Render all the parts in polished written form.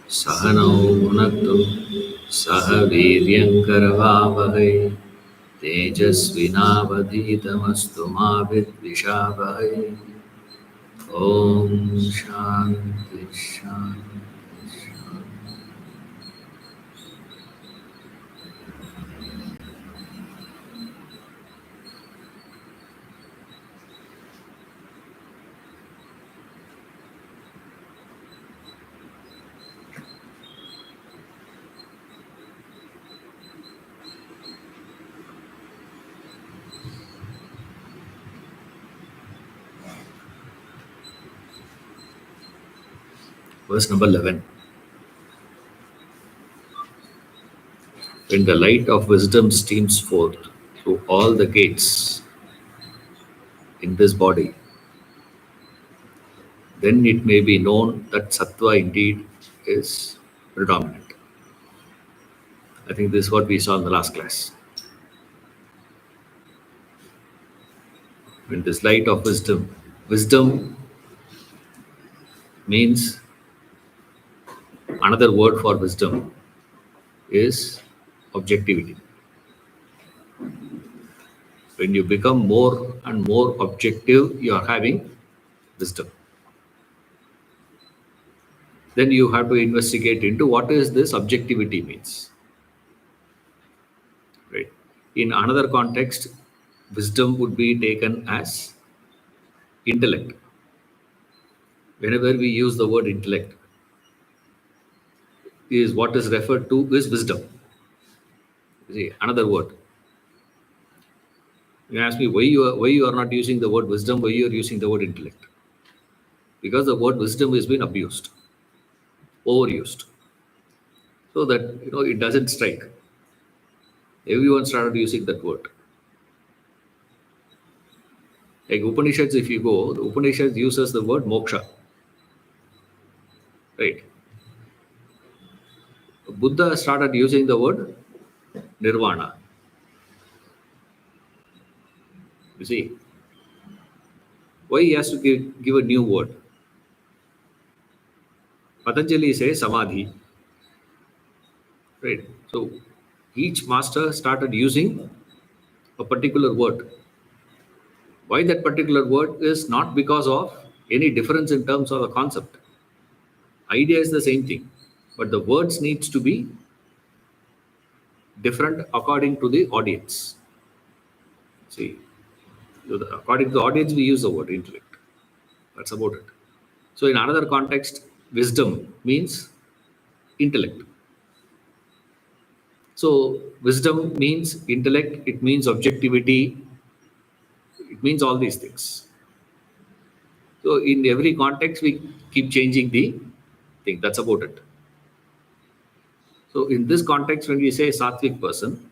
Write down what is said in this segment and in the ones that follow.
सहनौ भुनक्तु सह वीर्यङ्करवावहै तेजस्विनावधीतमस्तु मा विद्विषावहै। ॐ शान्ति शान्ति। Verse number 11. When the light of wisdom streams forth through all the gates in this body, then it may be known that sattva indeed is predominant. I think this is what we saw in the last class. When this light of wisdom means, another word for wisdom is objectivity. When you become more and more objective, you are having wisdom. Then you have to investigate into what is this objectivity means. Right? In another context, wisdom would be taken as intellect. Whenever we use the word intellect, is what is referred to is wisdom. You see, another word. You ask me why you are not using the word wisdom, why you are using the word intellect. Because the word wisdom has been abused, overused. So that it doesn't strike. Everyone started using that word. Like Upanishads, if you go, the Upanishads uses the word moksha. Right. Buddha started using the word nirvana. You see, why he has to give a new word? Patanjali says samadhi. Right. So each master started using a particular word. Why that particular word is not because of any difference in terms of the concept. Idea is the same thing, but the words needs to be different according to the audience. See, according to the audience, we use the word intellect. That's about it. So in another context, wisdom means intellect. So wisdom means intellect, it means objectivity, it means all these things. So in every context, we keep changing the thing. That's about it. So in this context, when we say sattvic person,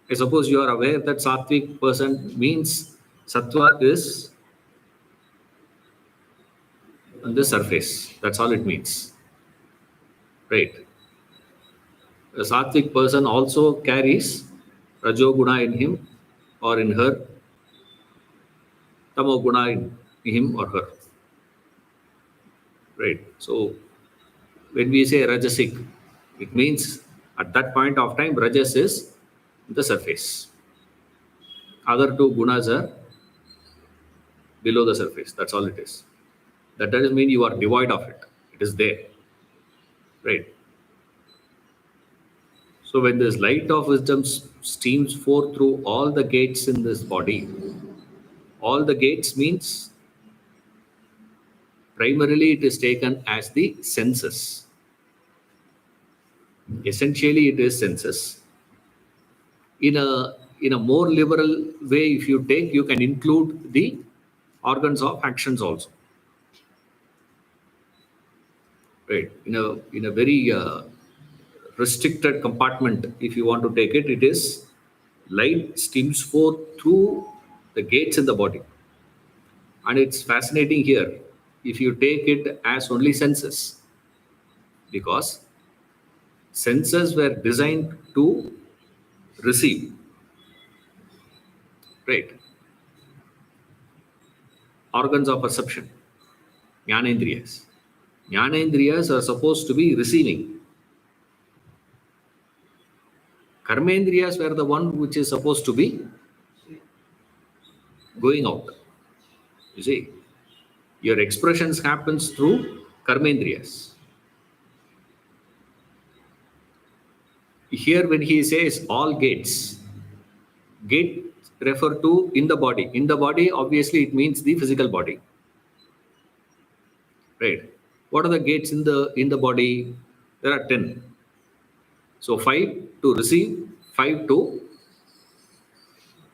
I suppose you are aware that sattvic person means sattva is on the surface. That's all it means. Right. A sattvic person also carries rajoguna in him or in her, tamoguna in him or her. Right. So when we say rajasic, it means at that point of time, rajas is the surface. Other two gunas are below the surface. That's all it is. That doesn't mean you are devoid of it. It is there. Right. So when this light of wisdom streams forth through all the gates in this body, all the gates means primarily it is taken as the senses. Essentially, it is senses. In a more liberal way, if you take, you can include the organs of actions also. Right. In a very restricted compartment, if you want to take it, it is light streams forth through the gates in the body. And it's fascinating here if you take it as only senses, because senses were designed to receive, right? Organs of perception, jnanendriyas. Jnanendriyas are supposed to be receiving. Karmendriyas were the one which is supposed to be going out. You see, your expressions happens through karmendriyas. Here when he says all gates, gate refer to in the body. In the body, obviously it means the physical body. Right. What are the gates in the body? There are 10. So 5 to receive, 5 to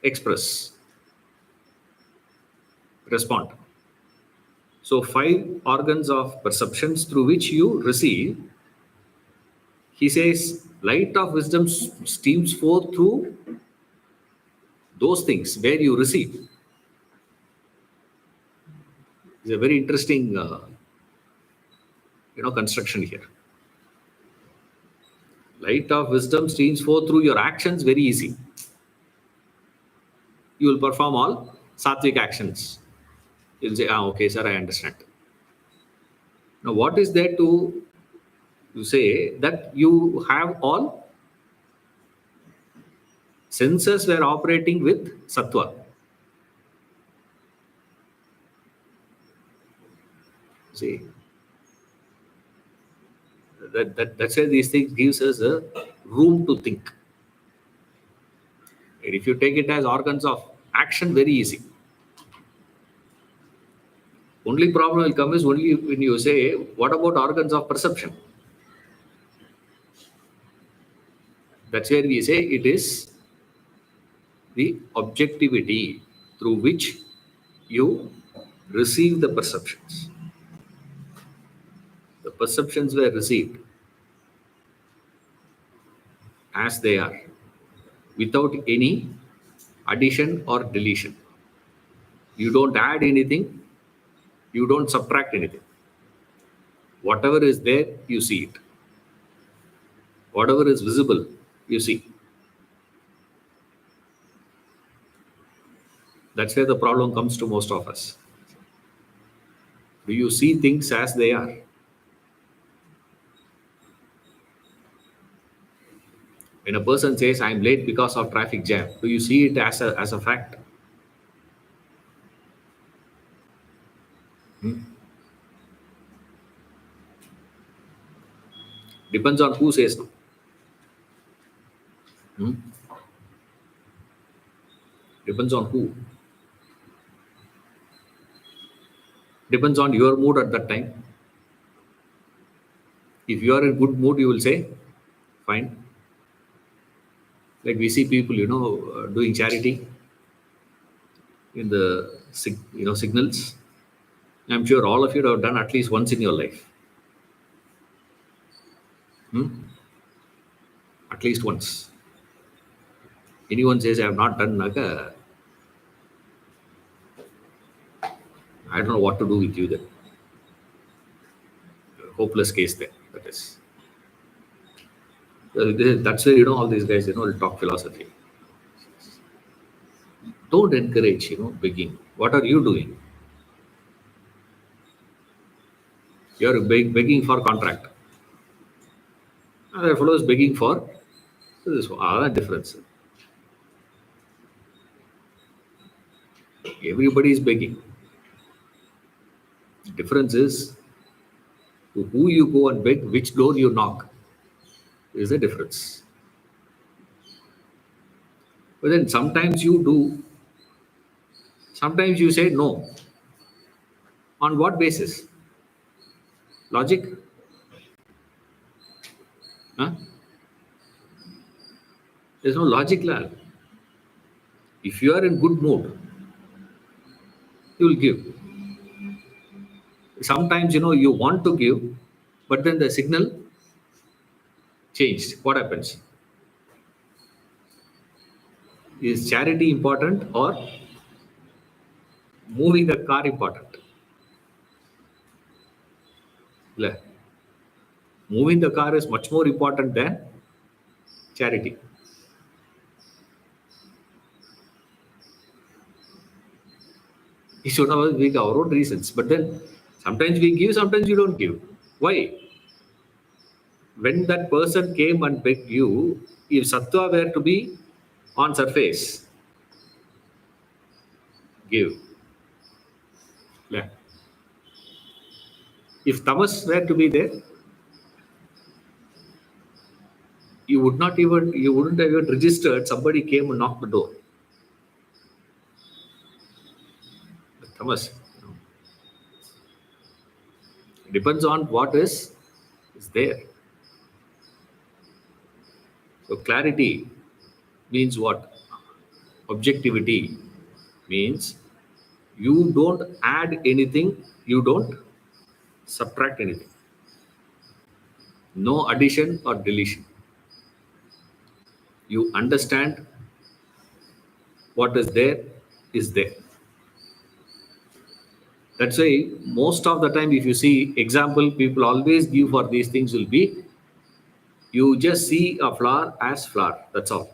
express, respond. So 5 organs of perceptions through which you receive. He says light of wisdom streams forth through those things where you receive. It's a very interesting construction here. Light of wisdom streams forth through your actions, very easy. You will perform all sattvic actions. You'll say, okay, sir, I understand. Now, what is there to say that you have all senses were operating with sattva? See, that's why these things gives us a room to think. And if you take it as organs of action, very easy. Only problem will come is only when you say, what about organs of perception? That's where we say it is the objectivity through which you receive the perceptions. The perceptions were received as they are, without any addition or deletion. You don't add anything, you don't subtract anything. Whatever is there, you see it. Whatever is visible, you see. That's where the problem comes to most of us. Do you see things as they are? When a person says, I'm late because of traffic jam, do you see it as a fact? Depends on who says no. Depends on who. Depends on your mood at that time. If you are in good mood, you will say, fine. Like we see people, doing charity in the signals. I'm sure all of you have done at least once in your life. At least once. Anyone says I have not done Naga, I don't know what to do with you then. Hopeless case there. That is. That's where all these guys will talk philosophy. Don't encourage begging. What are you doing? You're begging for contract. Other fellow is begging for this. Other difference. Everybody is begging. The difference is to who you go and beg, which door you knock. Is the difference. But then sometimes you do. Sometimes you say no. On what basis? Logic? Huh? There's no logic, lad. If you are in good mood, you will give. Sometimes you want to give, but then the signal changed. What happens? Is charity important or moving the car important? Moving the car is much more important than charity. We should have our own reasons, but then sometimes we give, sometimes we don't give. Why? When that person came and begged you, if sattva were to be on surface, give. Yeah. If tamas were to be there, you wouldn't have even registered somebody came and knocked the door. The tamas. Depends on what is there. So clarity means what? Objectivity means you don't add anything, you don't subtract anything. No addition or deletion. You understand what is there is there. That's why most of the time, if you see example, people always give for these things will be you just see a flower as flower. That's all.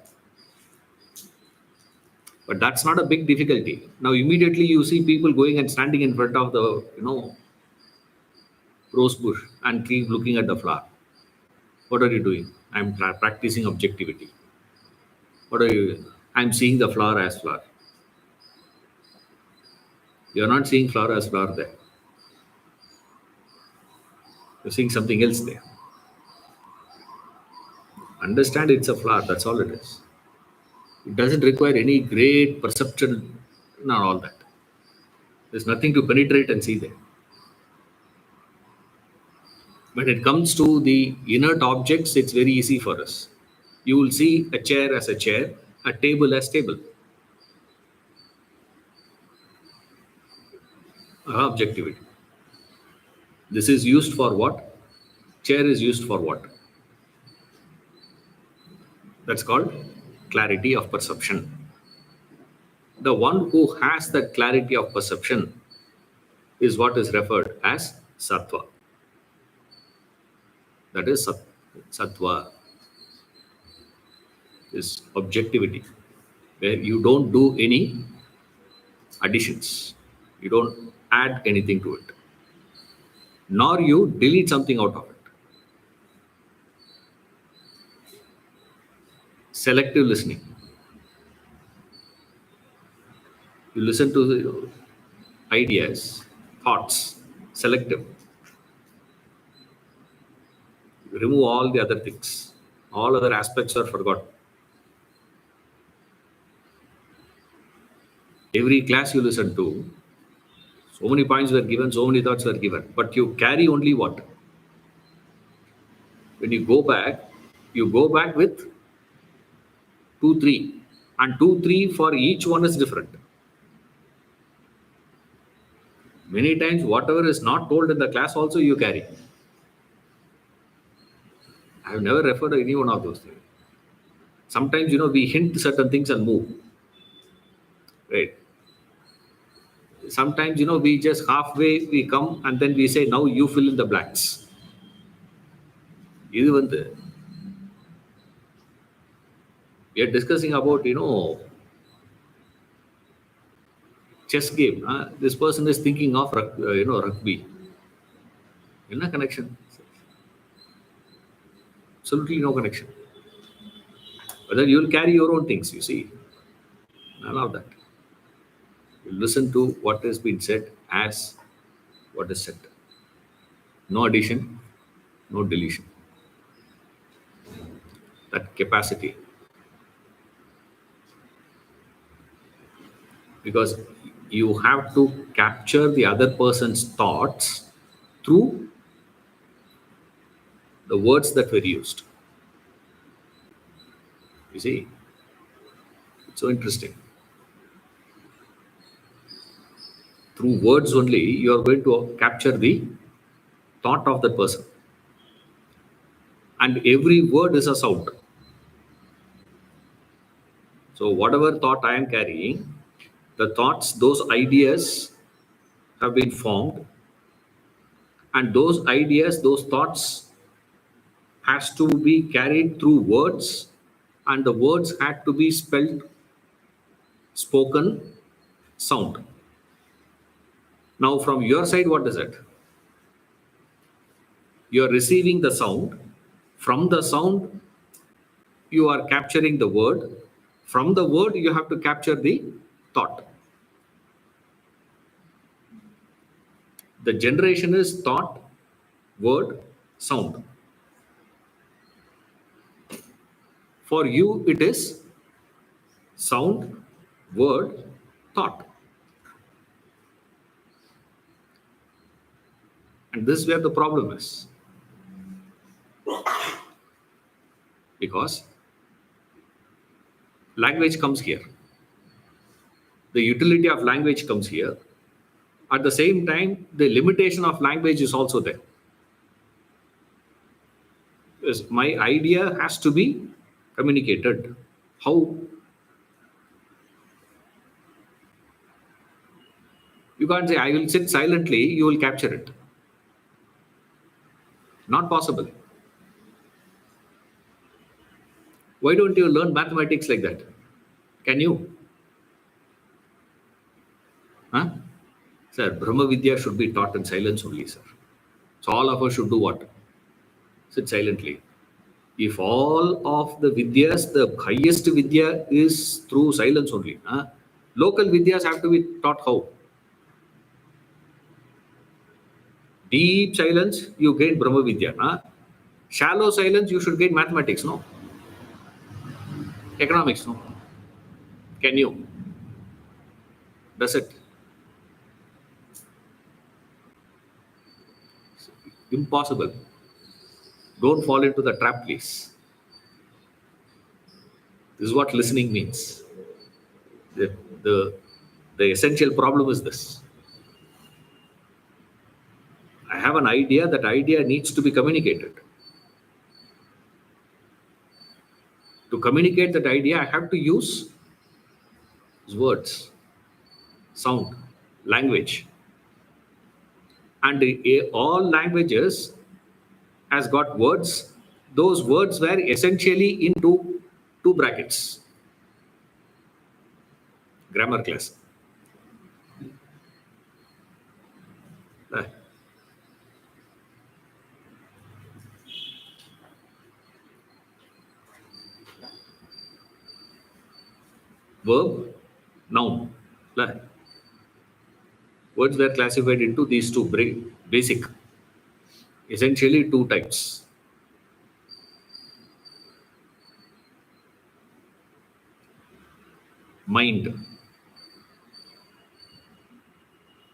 But that's not a big difficulty. Now immediately you see people going and standing in front of the rose bush and keep looking at the flower. What are you doing? I'm practicing objectivity. What are you doing? I'm seeing the flower as flower. You're not seeing flower as flower there. You're seeing something else there. Understand it's a flower, that's all it is. It doesn't require any great perception, not all that. There's nothing to penetrate and see there. When it comes to the inert objects, it's very easy for us. You will see a chair as a chair, a table as table. Objectivity. This is used for what? Chair is used for what? That's called clarity of perception. The one who has that clarity of perception is what is referred as sattva. That is sattva, is objectivity, where you don't do any additions, you don't add anything to it, nor you delete something out of it. Selective listening. You listen to the ideas, thoughts, selective. Remove all the other things. All other aspects are forgotten. Every class you listen to, so many points were given, so many thoughts were given, but you carry only what? When you go back with 2, 3, and 2, 3 for each one is different. Many times, whatever is not told in the class, also you carry. I have never referred to any one of those things. Sometimes, we hint certain things and move. Right. Sometimes, we just halfway we come and then we say, now you fill in the blanks. இது வந்து we are discussing about, chess game. This person is thinking of, rugby. What connection? Absolutely no connection. Whether you will carry your own things, you see. None of that. You listen to what has been said as what is said. No addition, no deletion. That capacity. Because you have to capture the other person's thoughts through the words that were used. You see, it's so interesting. Through words only, you are going to capture the thought of the person. And every word is a sound. So, whatever thought I am carrying, the thoughts, those ideas have been formed, and those ideas, those thoughts has to be carried through words, and the words had to be spelled, spoken, sound. Now from your side, what is it? You are receiving the sound. From the sound, you are capturing the word. From the word, you have to capture the thought. The generation is thought, word, sound. For you, it is sound, word, thought. And this is where the problem is. Because language comes here. The utility of language comes here. At the same time, the limitation of language is also there. Because my idea has to be communicated. How? You can't say, I will sit silently, you will capture it. Not possible. Why don't you learn mathematics like that? Can you? Huh? Sir, Brahma Vidya should be taught in silence only, sir. So all of us should do what? Sit silently. If all of the Vidyas, the highest Vidya is through silence only. Huh? Local Vidyas have to be taught how? Deep silence, you gain Brahma Vidya. Huh? Shallow silence, you should gain mathematics, no? Economics, no? Can you? Does it? Impossible. Don't fall into the trap, please. This is what listening means. The, the, the essential problem is this. I have an idea, that idea needs to be communicated. To communicate that idea, I have to use words, sound, language. And all languages has got words. Those words were essentially into two brackets. Grammar class. Uh, Verb, noun. Words were classified into these two basic, essentially two types. Mind,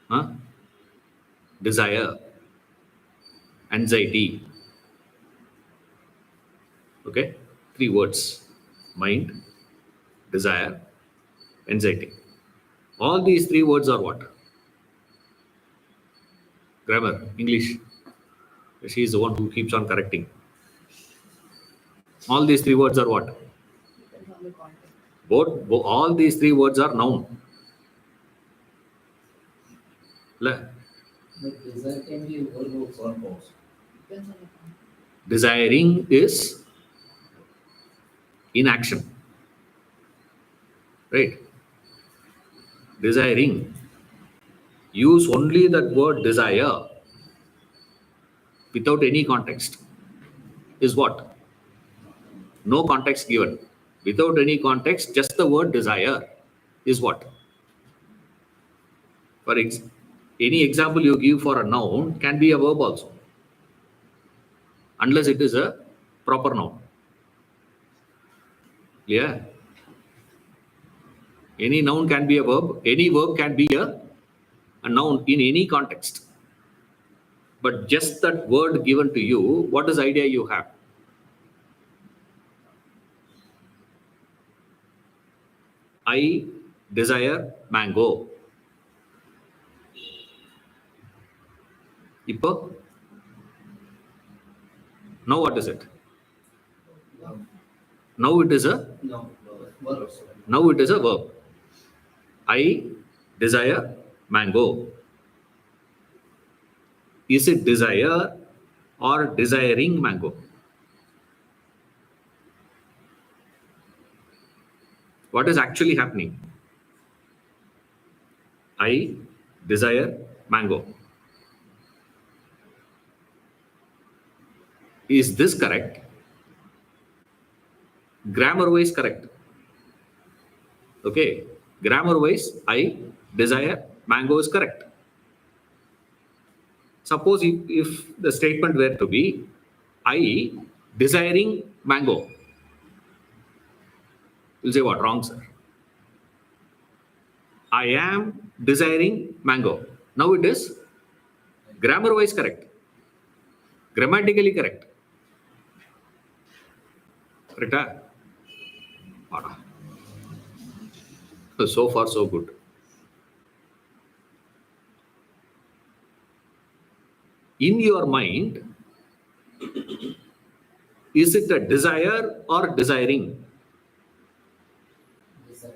huh? Desire, anxiety. Okay, three words: mind, desire, anxiety. All these three words are what? Grammar, English. She is the one who keeps on correcting. All these three words are what? All these three words are noun. Desire can be verb or compost. Desiring is in action. Right? Desiring. Use only that word desire without any context is what? No context given. Without any context, just the word desire is what? For any example you give for a noun can be a verb also, unless it is a proper noun. Yeah. Any noun can be a verb. Any verb can be a noun in any context. But just that word given to you, what is the idea you have? I desire mango. Now what is it? Now it is a No, verb. now it is a verb. I desire mango. Is it desire or desiring mango? What is actually happening? I desire mango. Is this correct? Grammar wise correct. Okay. Grammar wise, I desire mango is correct. Suppose if the statement were to be, I desiring mango, you'll say what? Wrong, sir. I am desiring mango. Now it is grammar wise correct, grammatically correct. Correct? Ah? So far, so good. In your mind, is it a desire or desiring? Desire.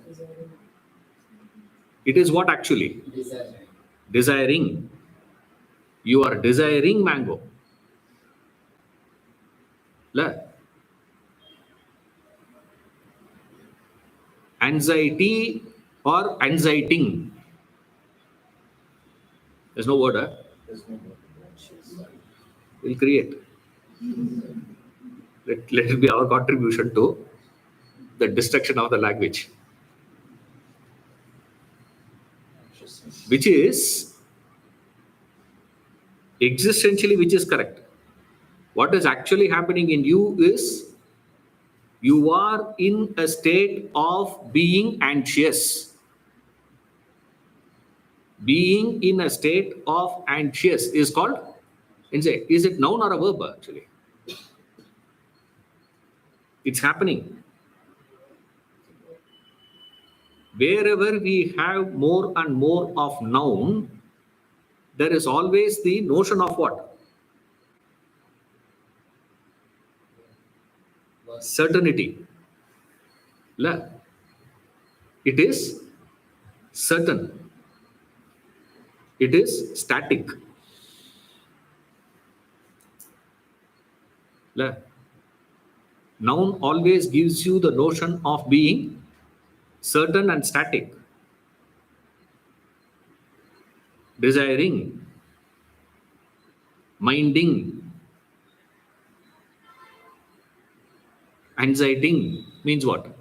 It is what actually? Desire. Desiring. You are desiring mango. La. Anxiety or anxieting. There's no word, huh? There's no more. We'll create. Let it be our contribution to the destruction of the language, which is existentially, which is correct. What is actually happening in you is you are in a state of being anxious. Being in a state of anxious is called, is it noun or a verb actually? It's happening. Wherever we have more and more of noun, there is always the notion of what? Certainty. La. It is certain. It is static. La. Noun always gives you the notion of being certain and static. Desiring, minding, anxieting means what?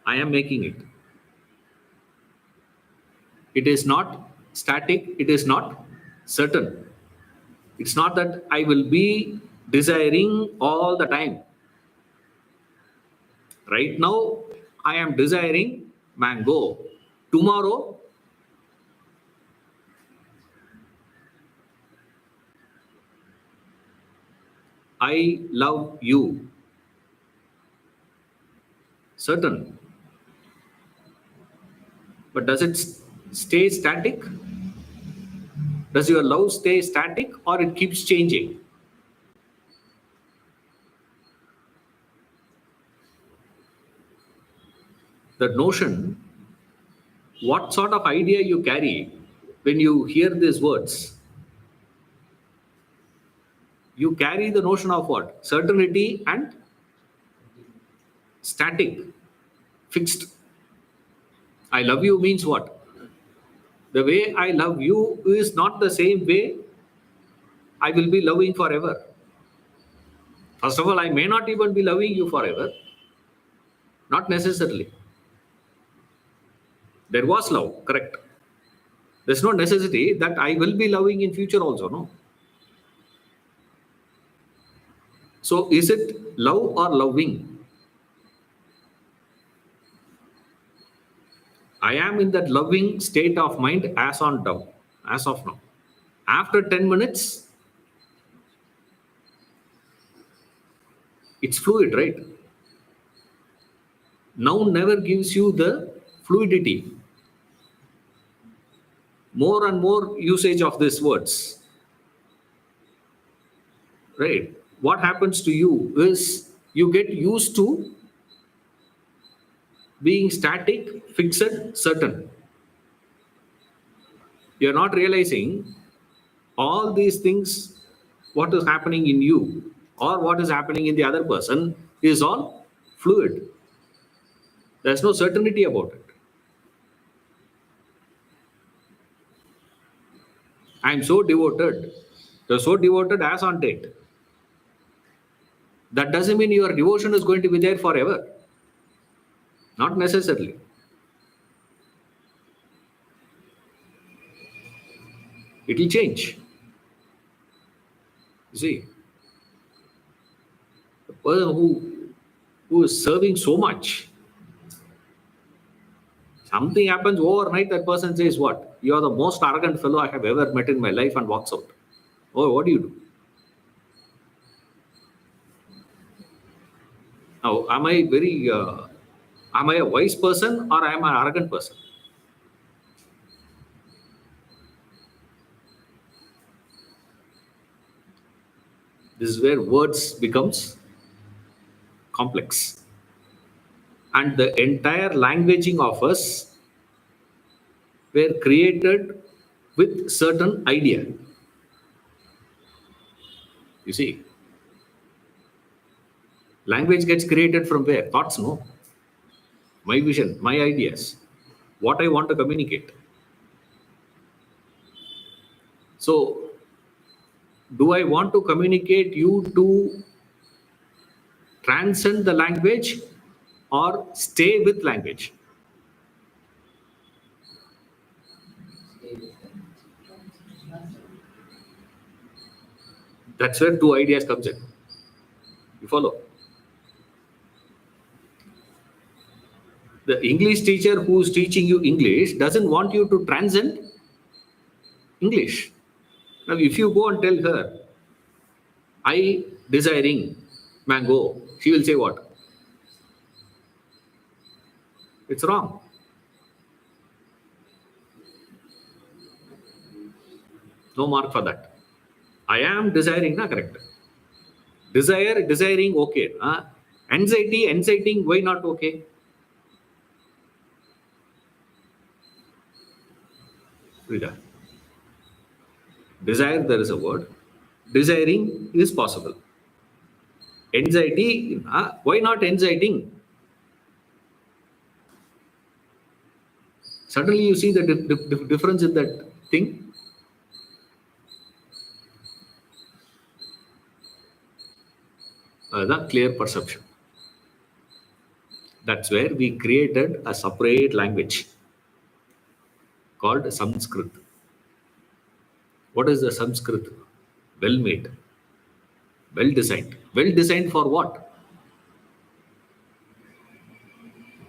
I am making it. It is not static, it is not certain. It's not that I will be desiring all the time. Right now, I am desiring mango. Tomorrow, I love you. Certain. But does it stay static? Does your love stay static or it keeps changing? The notion, what sort of idea you carry when you hear these words? You carry the notion of what? Certainty and static, fixed. I love you means what? The way I love you is not the same way I will be loving forever. First of all, I may not even be loving you forever. Not necessarily. There was love, correct. There's no necessity that I will be loving in future also, no? So is it love or loving? I am in that loving state of mind as on now, as of now. After 10 minutes, it's fluid, right? Noun never gives you the fluidity. More and more usage of these words. Right? What happens to you is you get used to being static, fixed, certain. You're not realizing all these things, what is happening in you or what is happening in the other person is all fluid. There's no certainty about it. I'm so devoted. You're so devoted as on date. That doesn't mean your devotion is going to be there forever. Not necessarily. It will change. You see, the person who is serving so much, something happens overnight, that person says, what? You are the most arrogant fellow I have ever met in my life, and walks out. Oh, what do you do? Now, am I a wise person or am I an arrogant person? This is where words becomes complex. And the entire languaging of us were created with certain idea. You see, language gets created from where? Thoughts, no? My vision, my ideas, what I want to communicate. So, do I want to communicate you to transcend the language or stay with language? That's where two ideas comes in. You follow? The English teacher who's teaching you English doesn't want you to transcend English. Now, if you go and tell her, I desiring mango, she will say what? It's wrong. No mark for that. I am desiring, na correct. Desiring, okay. Anxiety, why not okay? Rita. Desire, there is a word. Desiring is possible. Anxiety, why not anxieting? Suddenly you see the difference in that thing. The clear perception. That's where we created a separate language called Sanskrit. What is the Sanskrit? Well made, well designed. Well designed for what?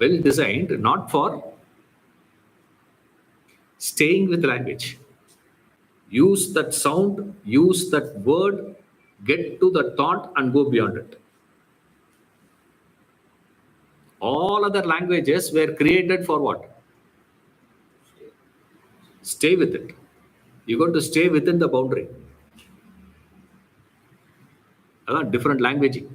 Well designed not for staying with language. Use that sound, use that word, get to the thought and go beyond it. All other languages were created for what? Stay with it. You got to stay within the boundary. Different languaging.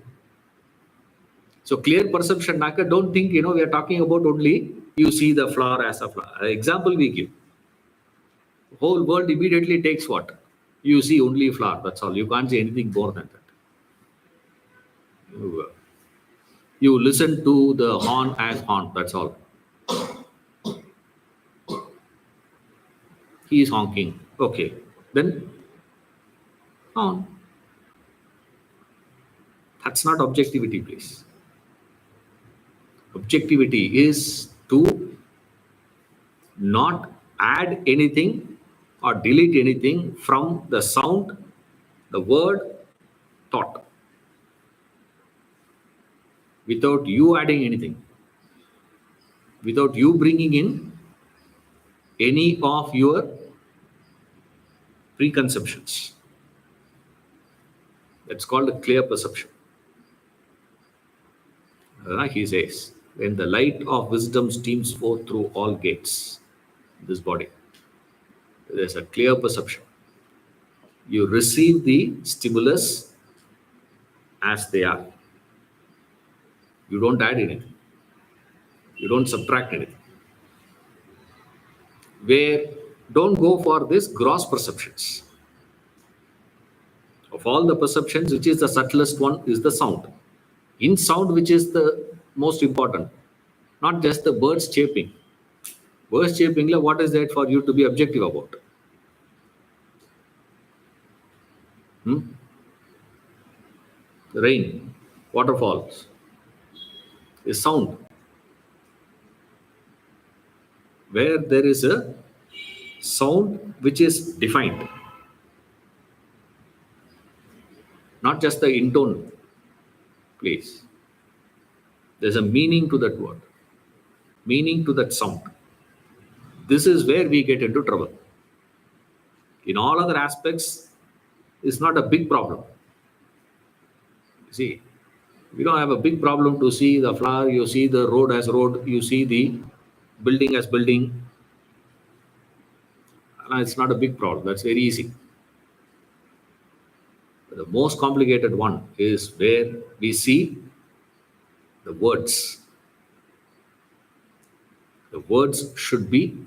So clear perception, Naka, don't think, we are talking about only you see the flower as a flower. Example we give. Whole world immediately takes what? You see only flower, that's all. You can't see anything more than that. You listen to the horn as horn, that's all. He is honking. Okay. Then horn. That's not objectivity, please. Objectivity is to not add anything or delete anything from the sound, the word, thought, without you adding anything, without you bringing in any of your preconceptions. That's called a clear perception. He says, when the light of wisdom streams forth through all gates, this body, there's a clear perception. You receive the stimulus as they are. You don't add anything. You don't subtract anything. Where don't go for this gross perceptions. Of all the perceptions, which is the subtlest one is the sound. In sound, which is the most important, not just the birds chirping. Birds chirping, what is that for you to be objective about? Hmm? Rain, waterfalls is sound. Where there is a sound which is defined, not just the intone place. There's a meaning to that word, meaning to that sound. This is where we get into trouble. In all other aspects, it's not a big problem. See, we don't have a big problem to see the flower, you see the road as road, you see the building as building. It's not a big problem. That's very easy. The most complicated one is where we see the words. The words should be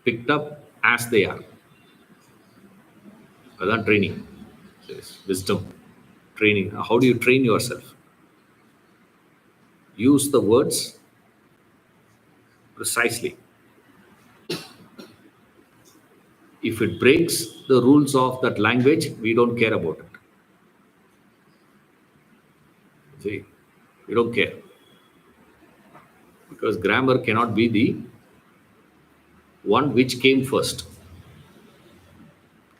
picked up as they are. That's training. It's wisdom. Training. How do you train yourself? Use the words precisely. If it breaks the rules of that language, we don't care about it. See, we don't care. Because grammar cannot be the one which came first.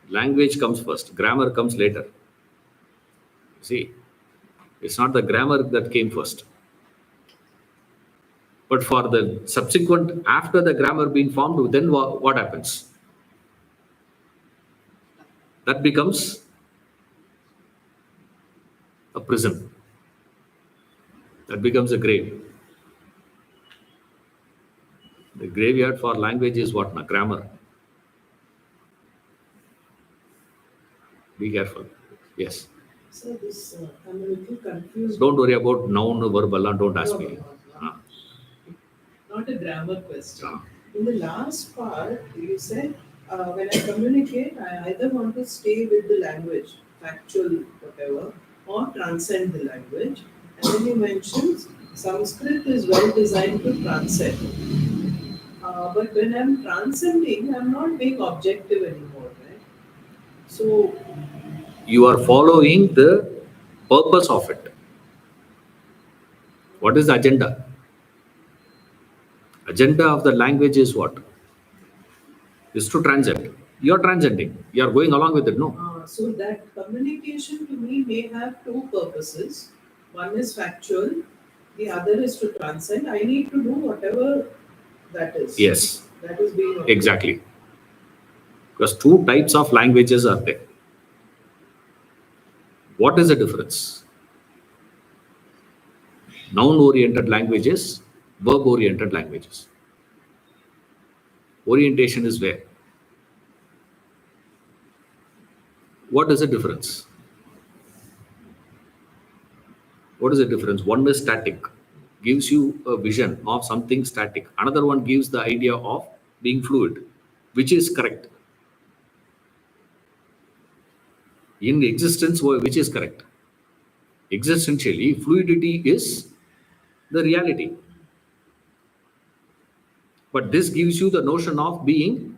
Language comes first, grammar comes later. See, it's not the grammar that came first. But for the subsequent, after the grammar being formed, then what happens? That becomes a prison. That becomes a grave. The graveyard for language is what? Grammar. Be careful. Yes. So this, I'm a little confused. Don't worry about noun, verb, Allah, don't ask No, me. no, no. Ah, Not a grammar question. ah. In the last part, you said when I communicate, I either want to stay with the language, factual, whatever, or transcend the language. And then you mentioned Sanskrit is well designed to transcend. But when I'm transcending, I'm not being objective anymore, right? So, You are following the purpose of it. What is the agenda? Agenda of the language is what? Is to transcend. You are transcending. You are going along with it. No. so that communication to me may have two purposes. One is factual, the other is to transcend. I need to do whatever that is. Yes, That is being exactly. Because two types of languages are there. What is the difference? Noun oriented languages, verb oriented languages. Orientation is where? What is the difference? What is the difference? One is static, gives you a vision of something static. Another one gives the idea of being fluid. Which is correct? In existence, which is correct? Existentially, fluidity is the reality. But this gives you the notion of being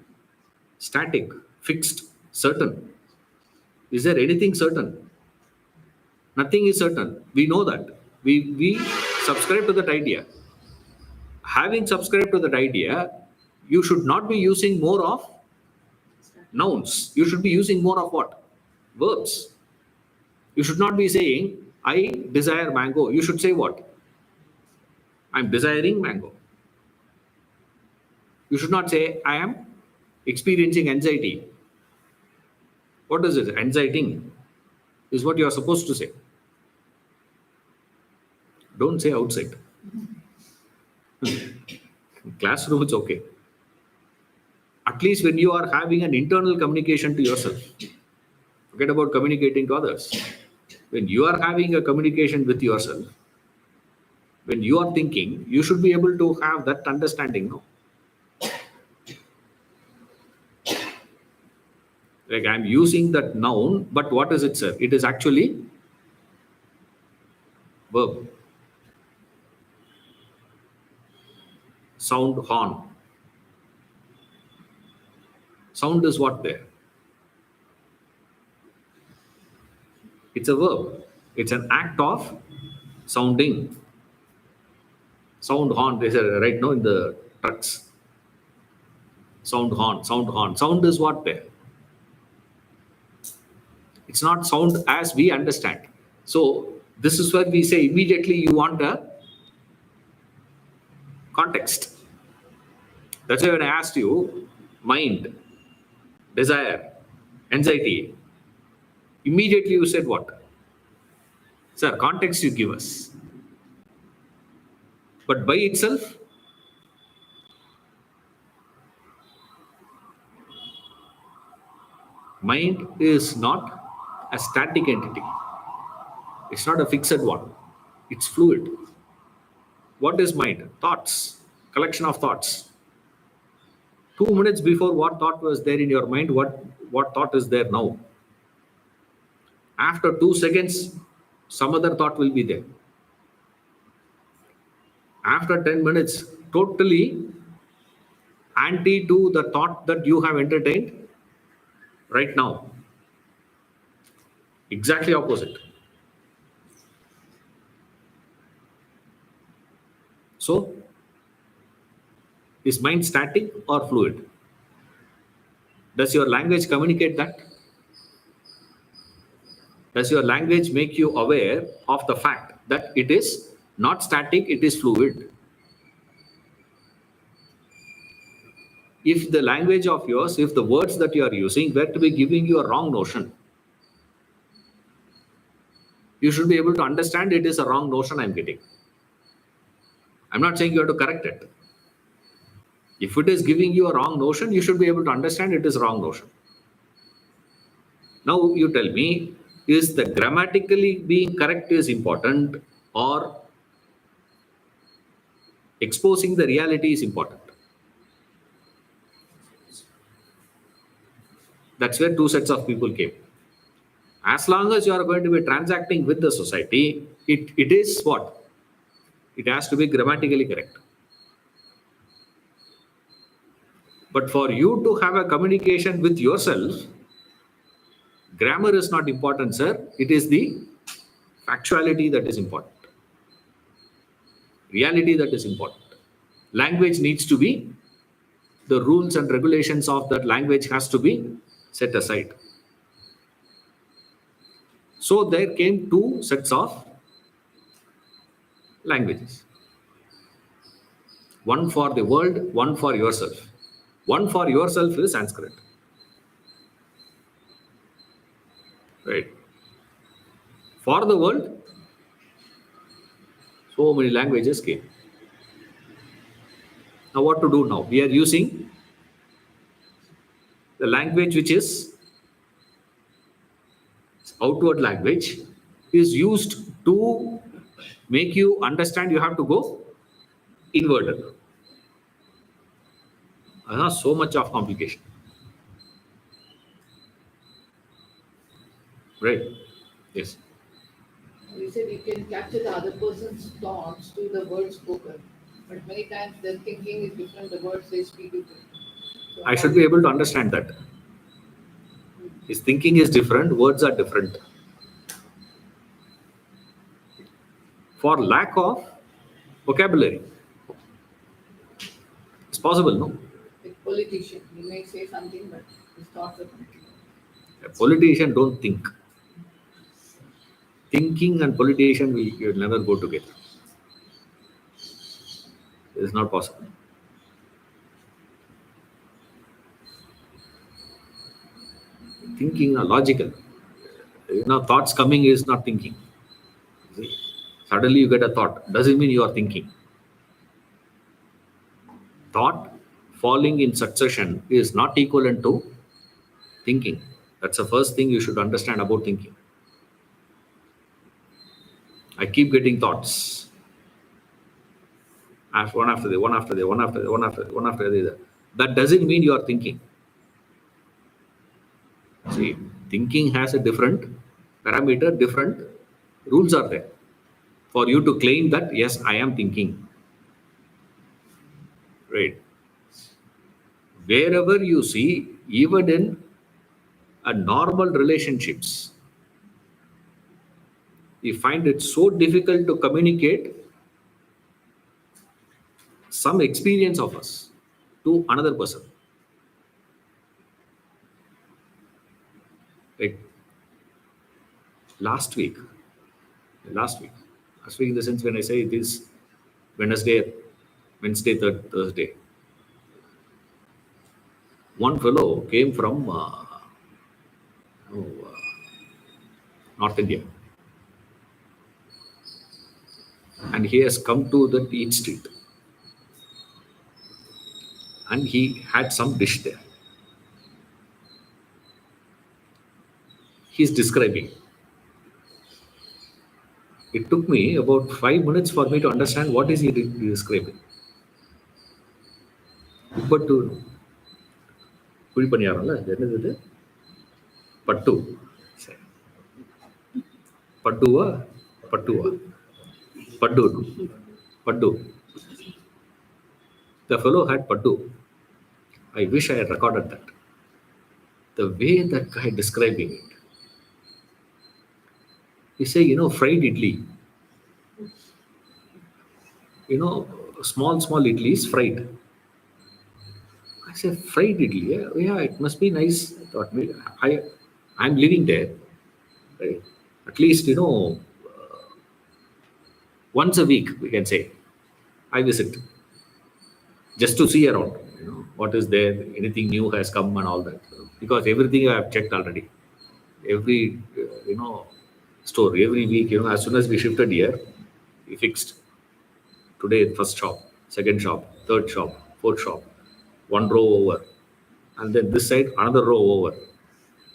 static, fixed, certain. Is there anything certain? Nothing is certain. We know that. We subscribe to that idea. Having subscribed to that idea, you should not be using more of nouns. You should be using more of what? Verbs. You should not be saying, I desire mango. You should say what? I'm desiring mango. You should not say, I am experiencing anxiety. What is it? Anxiety is what you are supposed to say. Don't say outside. Classroom, it's okay. At least when you are having an internal communication to yourself, forget about communicating to others. When you are having a communication with yourself, when you are thinking, you should be able to have that understanding. No? Like I'm using that noun, but what is it, sir? It is actually verb. Sound, horn. Sound is what there? It's a verb. It's an act of sounding. Sound horn. They say right now in the trucks. Sound horn. Sound horn. Sound is what there? It's not sound as we understand. So this is where we say immediately you want a context. That's why when I asked you, mind, desire, anxiety, immediately you said what? Sir, context you give us. But by itself, mind is not a static entity. It's not a fixed one. It's fluid. What is mind? Thoughts, collection of thoughts. 2 minutes before, what thought was there in your mind? What thought is there now? After 2 seconds, some other thought will be there. After 10 minutes, totally anti to the thought that you have entertained right now. Exactly opposite. So, is mind static or fluid? Does your language communicate that? Does your language make you aware of the fact that it is not static, it is fluid? If the language of yours, if the words that you are using were to be giving you a wrong notion, you should be able to understand it is a wrong notion I'm getting. I'm not saying you have to correct it. If it is giving you a wrong notion, you should be able to understand it is a wrong notion. Now you tell me, is the grammatically being correct is important or exposing the reality is important? That's where two sets of people came. As long as you are going to be transacting with the society, it is what? It has to be grammatically correct. But for you to have a communication with yourself, grammar is not important, sir. It is the factuality that is important. Reality that is important. Language needs to be, the rules and regulations of that language has to be set aside. So there came two sets of languages. One for the world, one for yourself. One for yourself is Sanskrit. Right. For the world, so many languages came. Now what to do now? We are using the language which is outward language is used to make you understand you have to go inward. So much of complication. Right. Yes. You said you can capture the other person's thoughts to the words spoken, but many times their thinking is different, the words they speak is different. So I should be able to understand that. His thinking is different, words are different. For lack of vocabulary. It's possible, no? Like politician, he may say something, but his thoughts are something. A politician don't think. Thinking and politician will never go together. It is not possible. Thinking are logical. Thoughts coming is not thinking. See? Suddenly you get a thought. Doesn't mean you are thinking. Thought falling in succession is not equivalent to thinking. That's the first thing you should understand about thinking. I keep getting thoughts. One after the one after the one after the one after the one after the other. That doesn't mean you are thinking. See, thinking has a different parameter, different rules are there. For you to claim that, yes, I am thinking. Right. Wherever you see, even in a normal relationships, we find it so difficult to communicate some experience of us to another person. Like last week, last week in the sense when I say it is Wednesday, Thursday, one fellow came from North India, and he has come to the Eat Street, and he had some dish there. He's describing. It took me about 5 minutes for me to understand what is he describing. Uppattu, குழி பணியாரம்ல அது என்னது இது? பட்டு. சரி. பட்டுவா? Paddu. The fellow had paddu. I wish I had recorded that. The way that guy describing it. He say, fried idli. Small idlis fried. I said, fried idli? Yeah, it must be nice. I thought, I'm living there. Right? At least, once a week, we can say, I visit. Just to see around, what is there, anything new has come and all that. Because everything I have checked already. Every, store, every week, as soon as we shifted here, we fixed. Today, first shop, second shop, third shop, fourth shop, one row over. And then this side, another row over.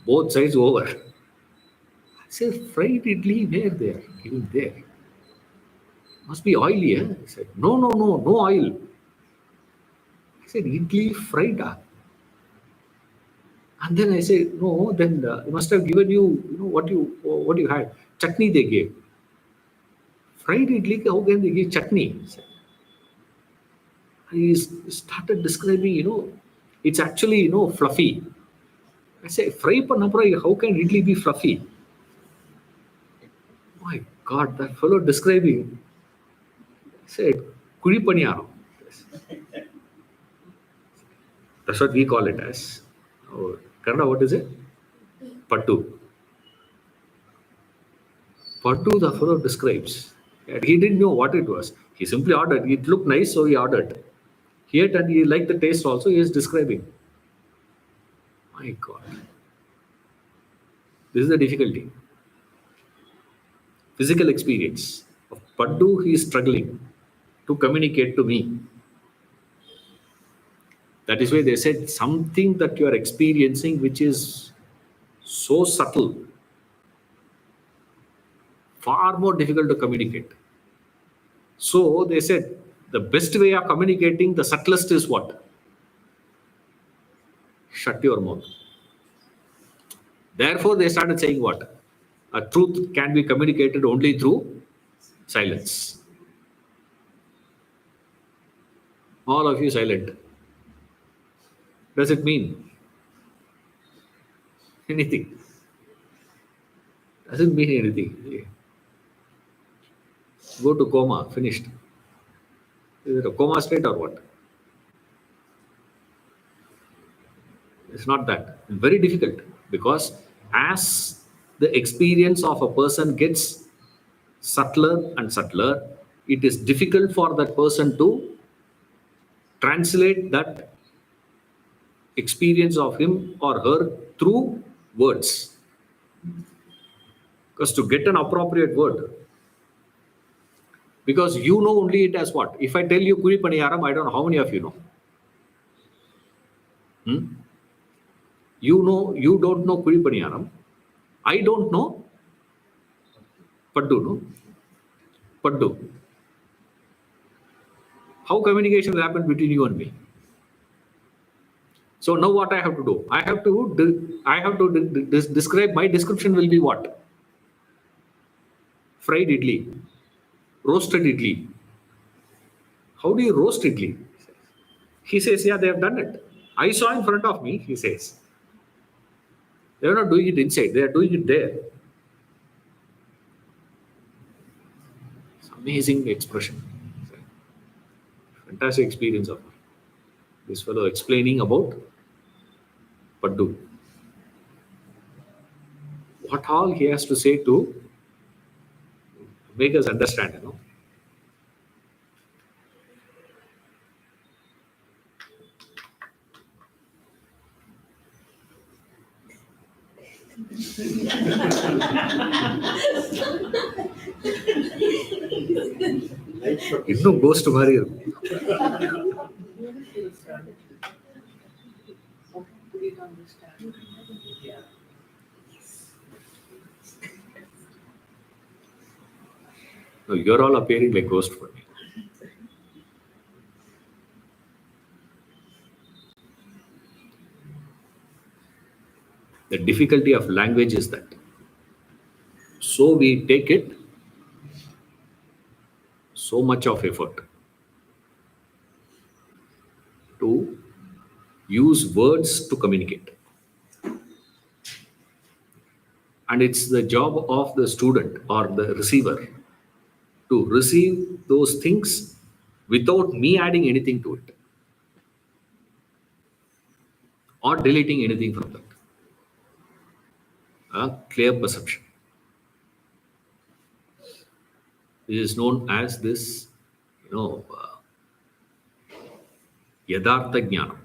Both sides over. I said, fried idli, where they are giving there? Must be oily, eh? I said, no oil. I said, idli fried. And then I said, no, then they must have given you, what you had. Chutney they gave. Fried idli, how can they give chutney? He started describing, it's actually, fluffy. I say, fry pannapra, how can idli be fluffy? My God, that fellow describing. I said, kuri paniyaram. That's what we call it as. Oh, Kannada, what is it? Pattu. Pattu, the fellow describes. And he didn't know what it was. He simply ordered. It looked nice, so he ordered. He ate and he liked the taste also. He is describing. My God. This is the difficulty. Physical experience. Of Paddu, he is struggling to communicate to me. That is why they said something that you are experiencing which is so subtle, far more difficult to communicate. So they said the best way of communicating, the subtlest is what? Shut your mouth. Therefore, they started saying what? A truth can be communicated only through silence. All of you silent. Does it mean anything? Doesn't mean anything. Go to coma, finished. Is it a coma state or what? It's not that. Very difficult, because as the experience of a person gets subtler and subtler, it is difficult for that person to translate that experience of him or her through words. Because to get an appropriate word, because you know only it as what? If I tell you kuri paniyaram, I don't know how many of you know. You don't know kuri paniyaram. I don't know paddu, no? Paddu. How communication will happen between you and me? So now what I have to do? I have to describe. My description will be what? Fried idli, roasted idli. How do you roast idli? He says, yeah, they have done it. I saw in front of me, he says. They are not doing it inside, they are doing it there. Amazing expression. Fantastic experience of this fellow explaining about Paddu. What all he has to say to make us understand, இன்னும் cost மாதிரி இருக்கும். Beautiful strategy. How could it understand? Yeah. No, you're all appearing like ghost for me. The difficulty of language is that so we take it so much of effort to use words to communicate. And it's the job of the student or the receiver to receive those things without me adding anything to it or deleting anything from that. A clear perception. This is known as this, Yadhartha Jnana.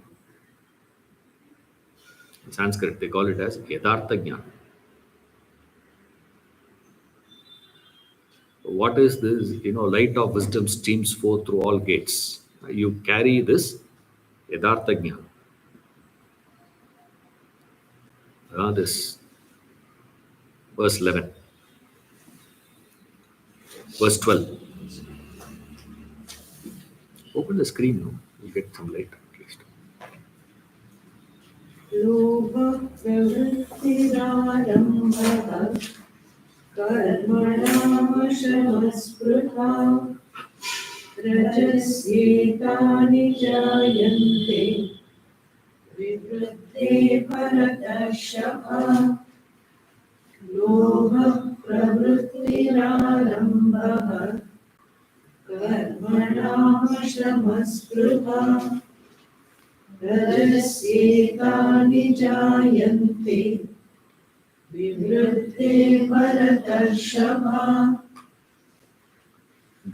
In Sanskrit, they call it as Yadhartha Jnana. What is this? Light of wisdom streams forth through all gates. You carry this Yadhartha Jnana. This verse 11. Verse 12. Open the screen now. You'll get some light at least. Lobha pravrittirarambha karmanamasamasprutha rajasyetani jayante vivruddhe bharatashava. Lobha pravrittirarambha karmanamasamasprutha rajasyetani jayante vivruddhe bharatashava.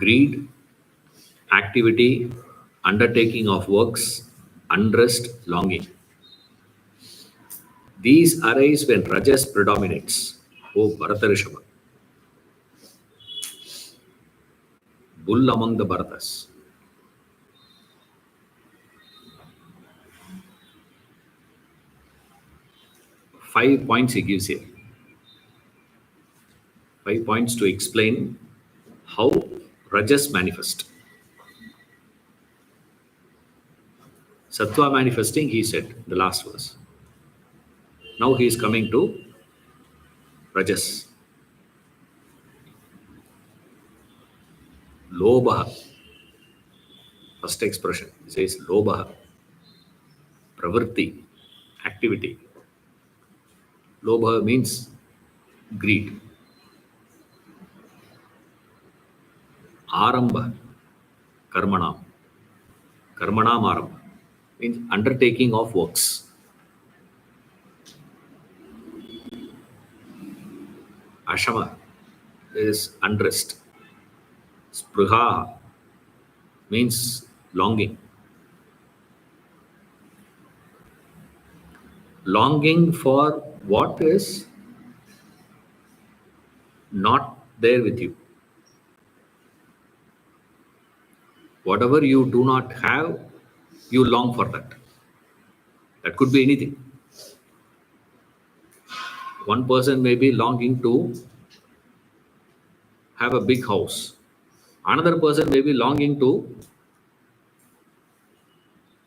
Greed, activity, undertaking of works, unrest, longing. These arise when Rajas predominates. O Bharatarishava, bull among the Bharatas. 5 points he gives here. 5 points to explain how Rajas manifest. Sattva manifesting, he said, the last verse. Now he is coming to Rajas. Lobha. First expression, he says Lobha. Pravritti, activity. Lobha means greed. Arambha, karmanam. Karmanam arambha means undertaking of works. Ashama is unrest. Spruha means longing. Longing for what is not there with you. Whatever you do not have, you long for that. That could be anything. One person may be longing to have a big house. Another person may be longing to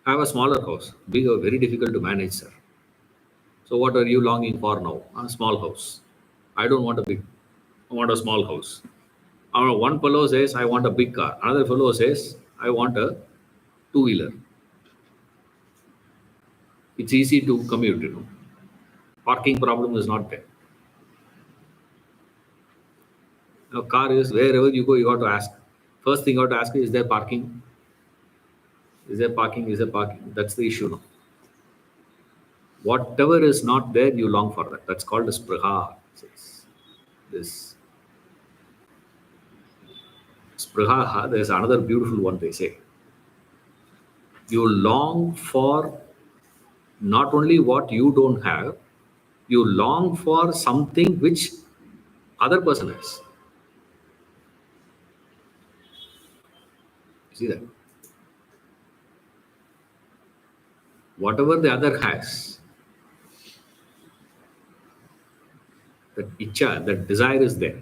have a smaller house. Big or very difficult to manage, sir. So what are you longing for now? A small house. I don't want a big. I want a small house. One fellow says, I want a big car. Another fellow says, I want a two-wheeler. It's easy to commute, Parking problem is not there. Car is wherever you go, you got to ask First thing I have to ask is there parking? Is there parking? Is there parking? That's the issue now. Whatever is not there, you long for that. That's called as spriha. This spriha, there's another beautiful one they say. You long for not only what you don't have, you long for something which other person has. You see that? Whatever the other has, that icha, that desire is there.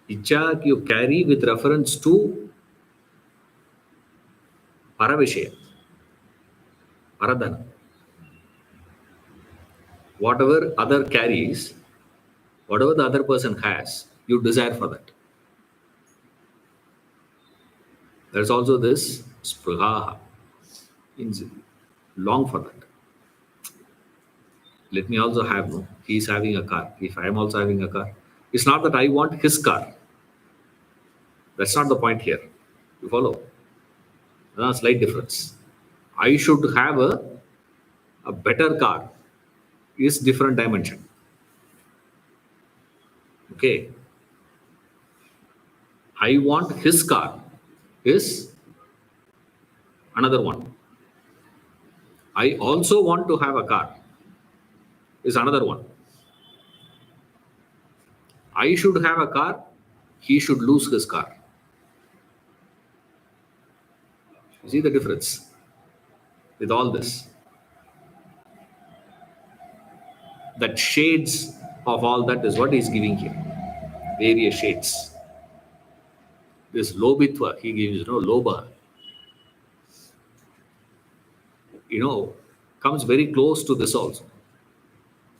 Icha you carry with reference to paravishaya, paradhana. Whatever other carries, whatever the other person has, you desire for that. There's also this spriha, long for that. Let me also have, no, he's having a car. If I am also having a car, it's not that I want his car. That's not the point here. You follow? There's a slight difference. I should have a better car is different dimension. Okay. I want his car is another one. I also want to have a car is another one. I should have a car, he should lose his car. You see the difference with all this? That shades of all that is what he's giving here. Various shades. This lobitva, he gives, lobha. Comes very close to this also.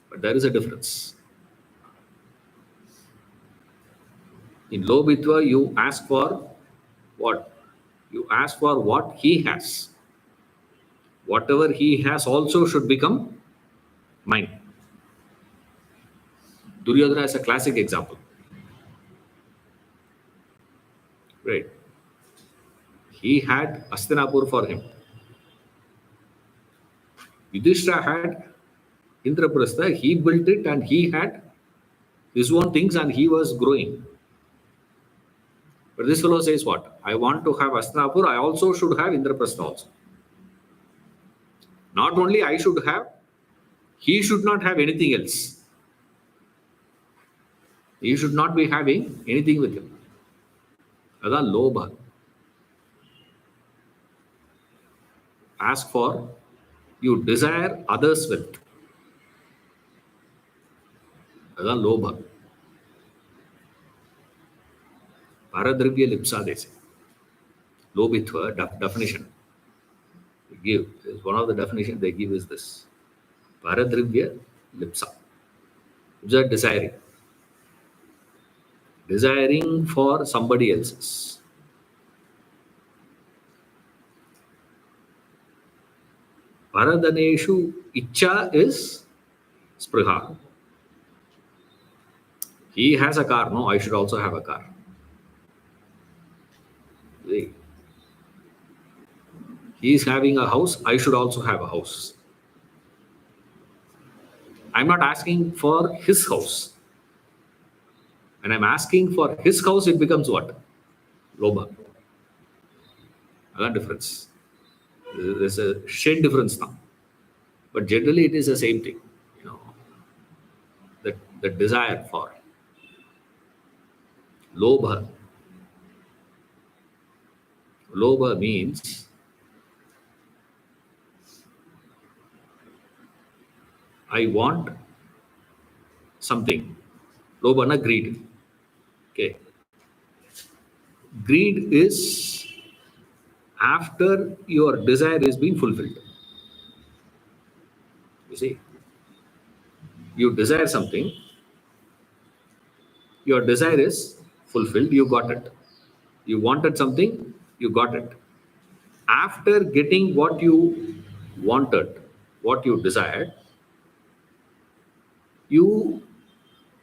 But there is a difference. In lobitva, you ask for what? You ask for what he has. Whatever he has also should become mine. Duryodhana is a classic example. Right. He had Hastinapur for him. Yudhishthira had Indraprastha, he built it and he had his own things and he was growing. But this fellow says what? I want to have Hastinapur, I also should have Indraprastha also. Not only I should have, he should not have anything else. He should not be having anything with him. That's lobha. Ask for, you desire others' wealth. That's lobha. Paradrivya lipsa, they say. Lobitva definition. They give is one of the definitions they give is this. Paradrivya lipsa. Which are desiring. Desiring for somebody else's. Paradhaneshu icha is spriha. He has a car, no, I should also have a car. See? He is having a house, I should also have a house. I'm not asking for his house. When I'm asking for his house, it becomes what? Lobha. Another difference. There's a shade difference now. But generally it is the same thing. The desire for lobha. Lobha means I want something. Lobha, greed. Okay. Greed is after your desire is being fulfilled. You see, you desire something, your desire is fulfilled, you got it. You wanted something, you got it. After getting what you wanted, what you desired, you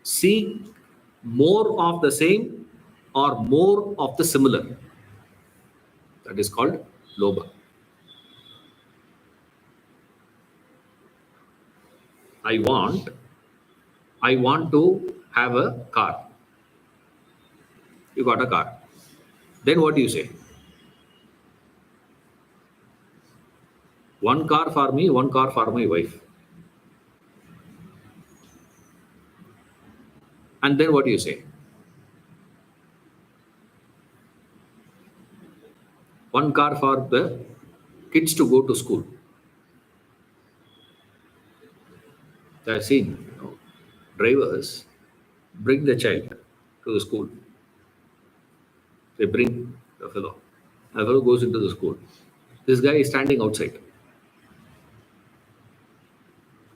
seek more of the same or more of the similar. That is called lobha. I want to have a car. You got a car. Then what do you say? One car for me, one car for my wife. And then what do you say? One car for the kids to go to school. I've seen, drivers bring the child to the school. They bring the fellow. The fellow goes into the school. This guy is standing outside.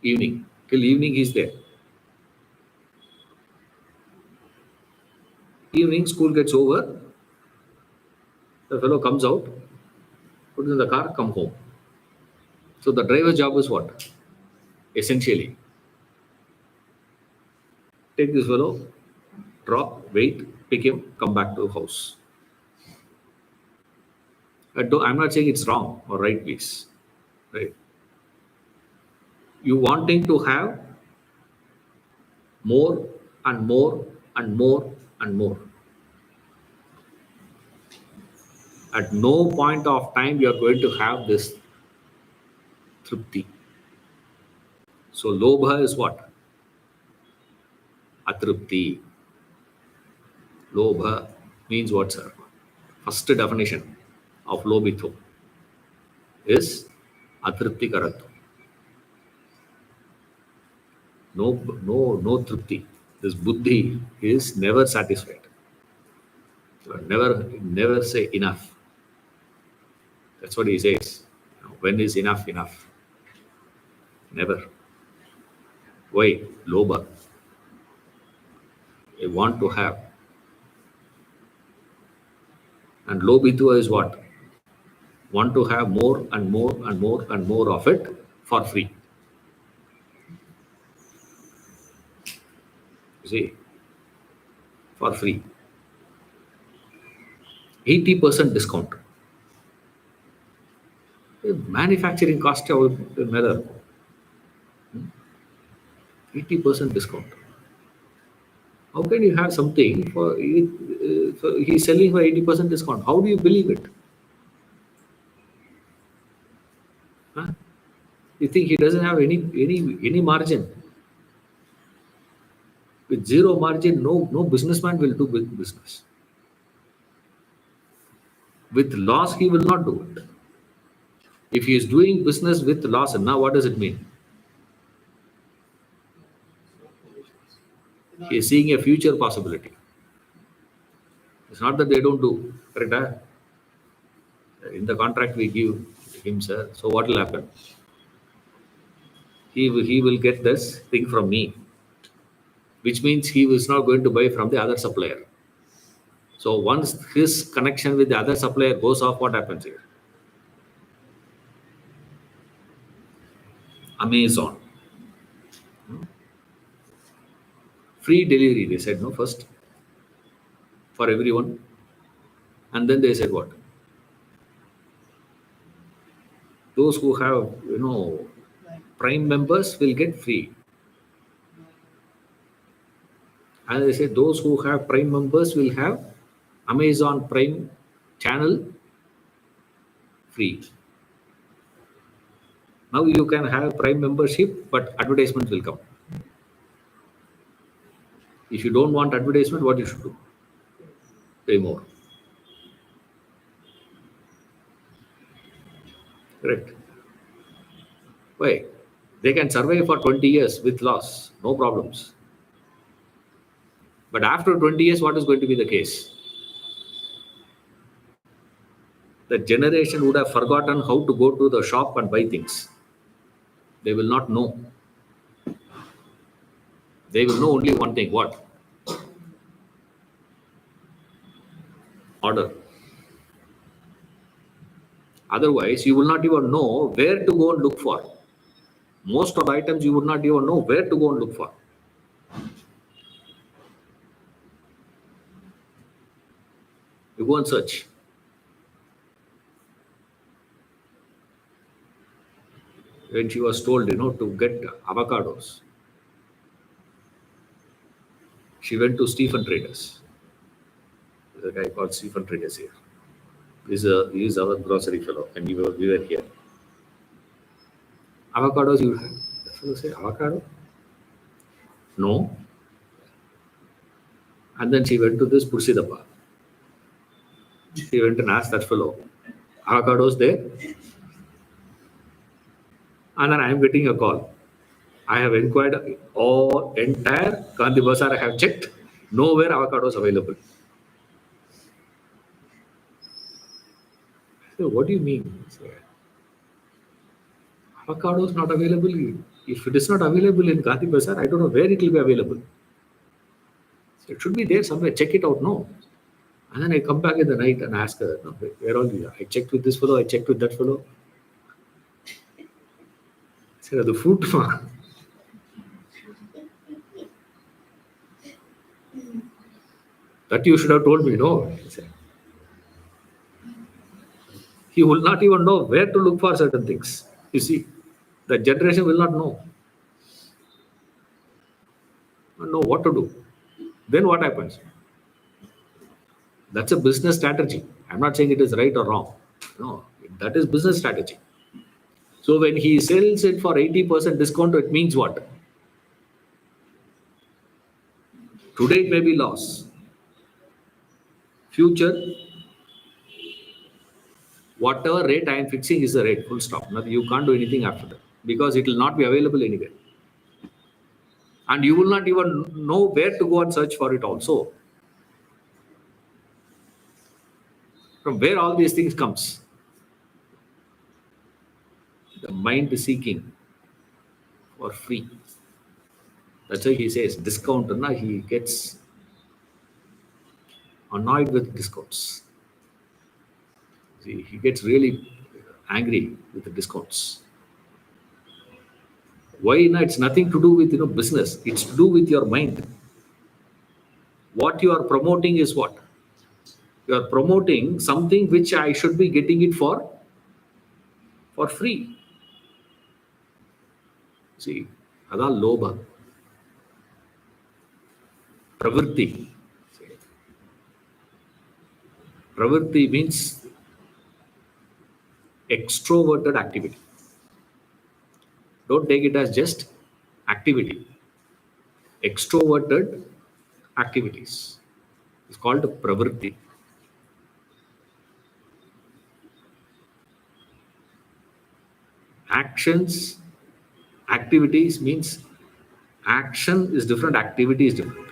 Evening. Till evening he's there. Evening school gets over. The fellow comes out, puts in the car, come home. So the driver's job is what? Essentially, take this fellow, drop, wait, pick him, come back to the house. I'm not saying it's wrong or right, please. Right? You wanting to have more and more and more and more. At no point of time you are going to have this tripti. So lobha is what? Atripti. Lobha means what, sir? First definition of lobitho is atripti karatva. No tripti. This buddhi is never satisfied. Never say enough. That's what he says. When is enough enough? Never. Why? Lobha. I want to have. And lobhitva is what? Want to have more and more and more and more of it for free. You see? For free. 80% discount. Manufacturing cost another 80% discount. How can you have something for he's selling for 80% discount? How do you believe it? Huh? You think he doesn't have any margin? With zero margin, no businessman will do business. With loss, he will not do it. If he is doing business with loss, now what does it mean? He is seeing a future possibility. It's not that they don't do. Correct? Huh? In the contract we give him, sir. So what will happen? He will get this thing from me, which means he is not going to buy from the other supplier. So once his connection with the other supplier goes off, what happens here? Amazon. Free delivery, they said, no, first for everyone. And then they said what? Those who have, Prime members will get free. And they said those who have Prime members will have Amazon Prime channel free. Now you can have Prime membership, but advertisements will come. If you don't want advertisement, what you should do? Pay more. Correct. Why? They can survive for 20 years with loss, no problems. But after 20 years, what is going to be the case? The generation would have forgotten how to go to the shop and buy things. They will not know. They will know only one thing. What? Order. Otherwise, you will not even know where to go and look for. Most of the items you would not even know where to go and look for. go and search. When she was told, to get avocados, she went to Stephen Traders. There's a guy called Stephen Traders here. He is our grocery fellow, and we were here. Avocados you have? The fellow said, avocado? No. And then she went to this Pursidappa. She went and asked that fellow, avocados there? And then I am getting a call. I have inquired all entire Gandhi Bazaar. I have checked. Nowhere avocados available. So what do you mean? Avocados not available. If it is not available in Gandhi Bazaar, I don't know where it will be available. So it should be there somewhere. Check it out. No. And then I come back in the night and ask her, no, where are you? I checked with this fellow. I checked with that fellow. I said, the fruit farm. That you should have told me, no. He said. He will not even know where to look for certain things. You see, the generation will not know. Not know what to do. Then what happens? That's a business strategy. I'm not saying it is right or wrong. No, that is business strategy. So when he sells it for 80% discount, it means what? Today it may be loss. Future, whatever rate I am fixing is the rate, full stop. Nothing, you can't do anything after that because it will not be available anywhere. And you will not even know where to go and search for it also. From where all these things comes? The mind is seeking for free. That's why he says discount, he gets annoyed with discounts. See, he gets really angry with the discounts. Why? It's nothing to do with business. It's to do with your mind. What you are promoting is what? You are promoting something which I should be getting it for free. See, adha lobha. Pravritti. Pravritti means extroverted activity. Don't take it as just activity. Extroverted activities. It's called pravritti. Actions, activities means action is different, activity is different.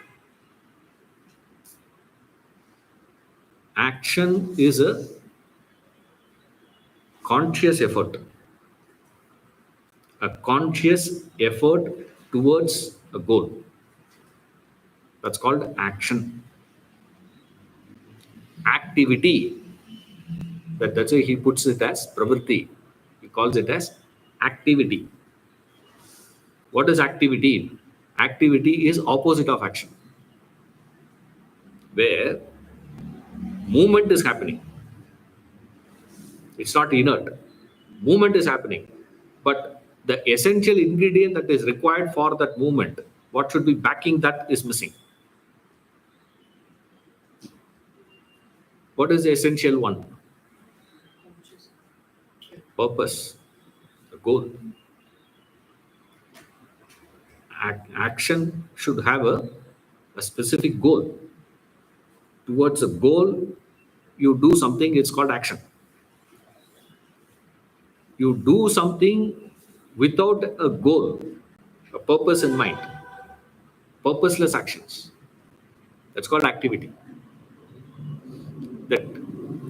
Action is a conscious effort. A conscious effort towards a goal. That's called action. Activity, that's why he puts it as pravritti. He calls it as activity. What is activity? Activity is opposite of action. Where movement is happening. It's not inert. Movement is happening. But the essential ingredient that is required for that movement, what should be backing that is missing. What is the essential one? Purpose, the goal. Action should have a specific goal. Towards a goal, you do something, it's called action. You do something without a goal, a purpose in mind. Purposeless actions. That's called activity. That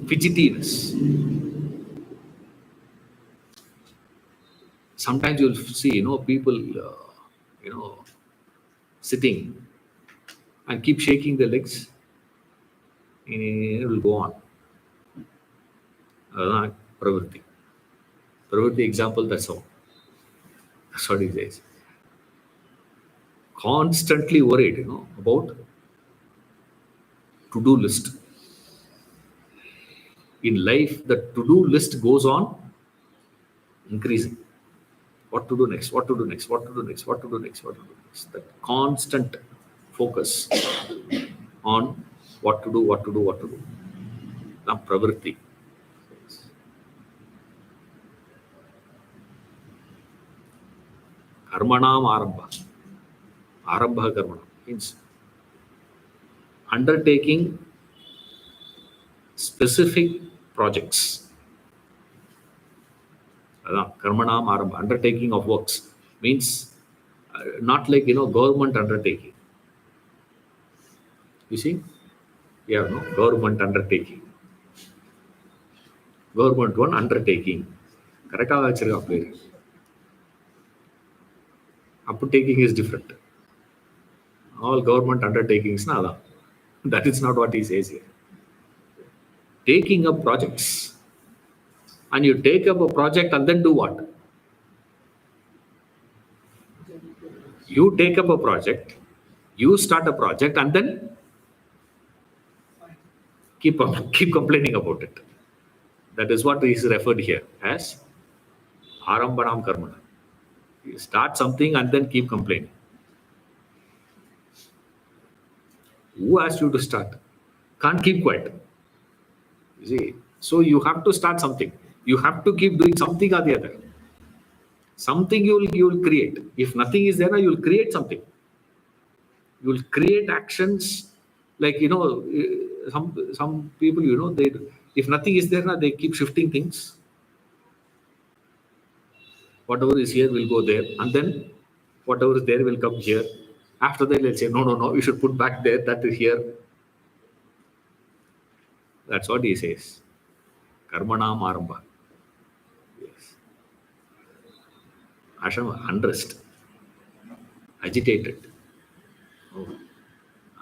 fidgetiness. Sometimes you'll see, people, sitting and keep shaking their legs. It will go on. Pravritti. Pravritti example, that's all. That's what he says. Constantly worried, about to-do list. in life, the to-do list goes on increasing. What to do next? What to do next? What to do next? What to do next? What to do next? That constant focus on what to do, what to do, what to do. Now, pravritti. Karmanam arambha. Arambha karmana means undertaking specific projects. Karmanam arambha, undertaking of works means not like government undertaking. You see, yeah, no government undertaking. Government one undertaking. Correctா வச்சிருக்கா பேரு. Undertaking is different. All government undertakings na அதான். That is not what he says here. Taking up projects. And you take up a project and then do what? You take up a project, you start a project and then keep complaining about it. That is what is referred here as Arambanam Karmana. You start something and then keep complaining. Who asked you to start? Can't keep quiet. You see, so you have to start something. You have to keep doing something or the other. Something you will create. If nothing is there, you will create something. You will create actions like some people they if nothing is there, they keep shifting things. Whatever is here will go there, and then whatever is there will come here. After that, let's say no, you should put back there. That is here. That's what he says. Karmanam arambha. Yes. Ashama, unrest, agitated. Oh,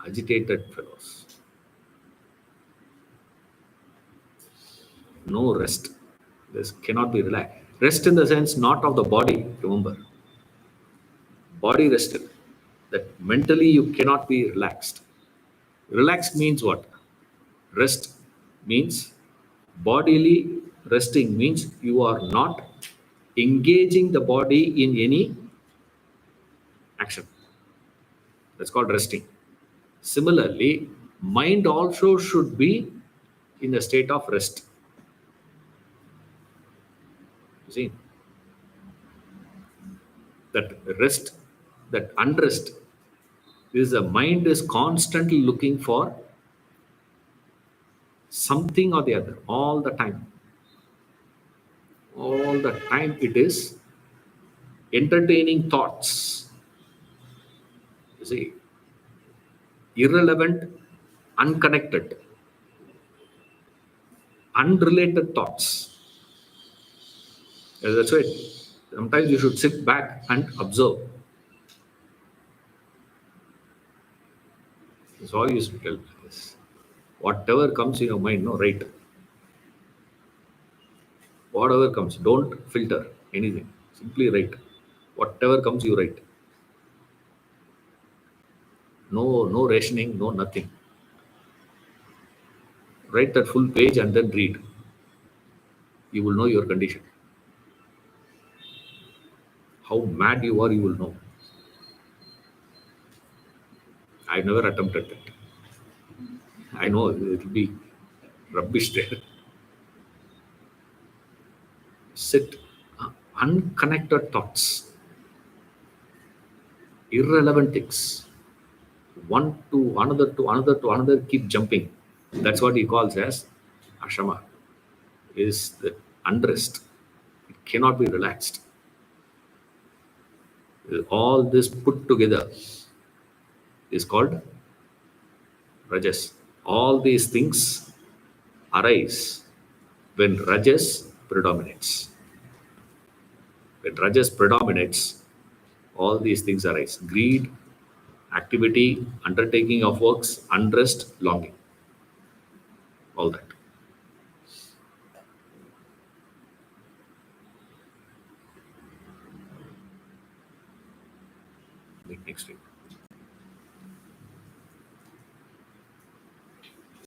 agitated fellows. No rest. This cannot be relaxed. Rest in the sense not of the body, remember. Body rested. That mentally you cannot be relaxed. Relaxed means what? Rest means bodily resting means you are not engaging the body in any action. That's called resting. Similarly, mind also should be in a state of rest. You see, that rest, that unrest, is the mind is constantly looking for something or the other all the time. All the time it is entertaining thoughts. You see, irrelevant, unconnected, unrelated thoughts. That's right. Sometimes you should sit back and observe. That's all you should tell this. Whatever comes in your mind, no, write. Whatever comes, don't filter anything. Simply write. Whatever comes, you write. No rationing, no nothing. Write that full page and then read. You will know your condition. How mad you are, you will know. I've never attempted that. I know it will be rubbish there. Sit. Unconnected thoughts. Irrelevant things. One to another to another to another keep jumping. That's what he calls as ashama. Is the unrest. It cannot be relaxed. All this put together is called rajas. All these things arise when rajas predominates. When rajas predominates, all these things arise. Greed, activity, undertaking of works, unrest, longing. All that. Meet next week.